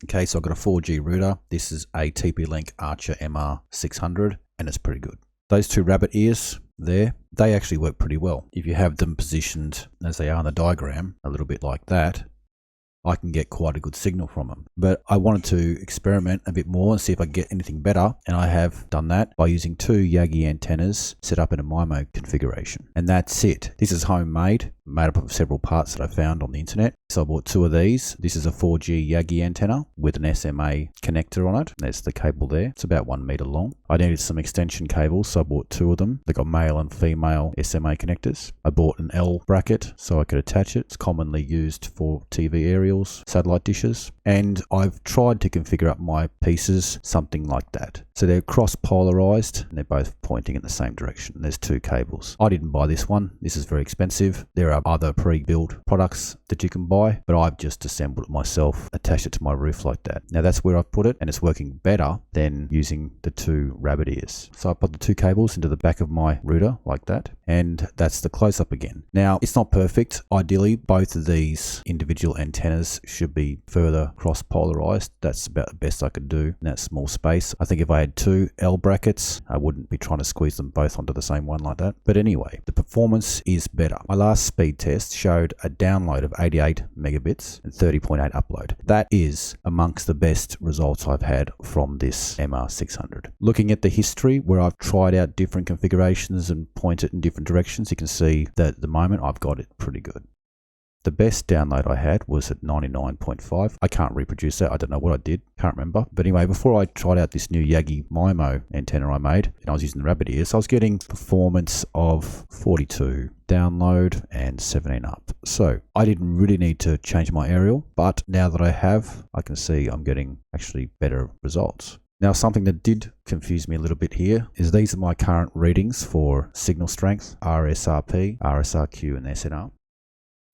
Okay, so I've got a 4G router. This is a TP-Link Archer MR600 and it's pretty good. Those two rabbit ears there, they actually work pretty well. If you have them positioned as they are in the diagram, a little bit like that, I can get quite a good signal from them. But I wanted to experiment a bit more and see if I can get anything better. And I have done that by using two Yagi antennas set up in a MiMo configuration. And that's it. This is homemade, made up of several parts that I found on the internet. So I bought two of these. This is a 4G Yagi antenna with an SMA connector on it. There's the cable there. It's about 1 meter long. I needed some extension cables, so I bought two of them. They got male and female SMA connectors. I bought an L bracket so I could attach it. It's commonly used for TV aerials, satellite dishes. And I've tried to configure up my pieces something like that. So they're cross polarized and they're both pointing in the same direction. There's two cables. I didn't buy this one. This is very expensive. There are other pre-built products that you can buy, but I've just assembled it myself, attached it to my roof like that. Now that's where I've put it, and it's working better than using the two rabbit ears. So I put the two cables into the back of my router like that, and that's the close-up again. Now it's not perfect. Ideally, both of these individual antennas should be further cross-polarized. That's about the best I could do in that small space. I think if I had two L brackets, I wouldn't be trying to squeeze them both onto the same one like that. But anyway, the performance is better. My last speed test showed a download of 88 megabits and 30.8 upload. That is amongst the best results I've had from this MR600. Looking at the history where I've tried out different configurations and pointed in different directions, you can see that at the moment I've got it pretty good. The best download I had was at 99.5. I can't reproduce that. I don't know what I did. Can't remember. But anyway, before I tried out this new Yagi MiMo antenna I made, and I was using the rabbit ears, I was getting performance of 42 download and 17 up. So I didn't really need to change my aerial, but now that I have, I can see I'm getting actually better results. Now, something that did confuse me a little bit here is these are my current readings for signal strength, RSRP, RSRQ, and SNR.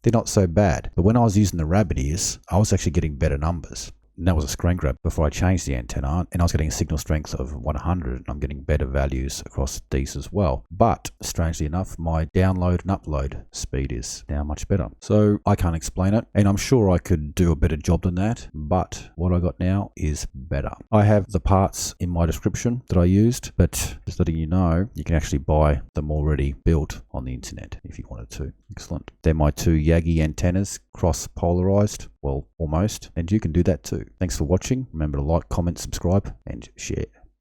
They're not so bad, but when I was using the rabbit ears, I was actually getting better numbers. And that was a screen grab before I changed the antenna, and I was getting a signal strength of 100, and I'm getting better values across these as well. But strangely enough, my download and upload speed is now much better. So I can't explain it, and I'm sure I could do a better job than that, but what I got now is better. I have the parts in my description that I used, but just letting you know, you can actually buy them already built on the internet if you wanted to. Excellent. They're my two Yagi antennas, cross-polarized, well, almost, and you can do that too. Thanks for watching. Remember to like, comment, subscribe, and share.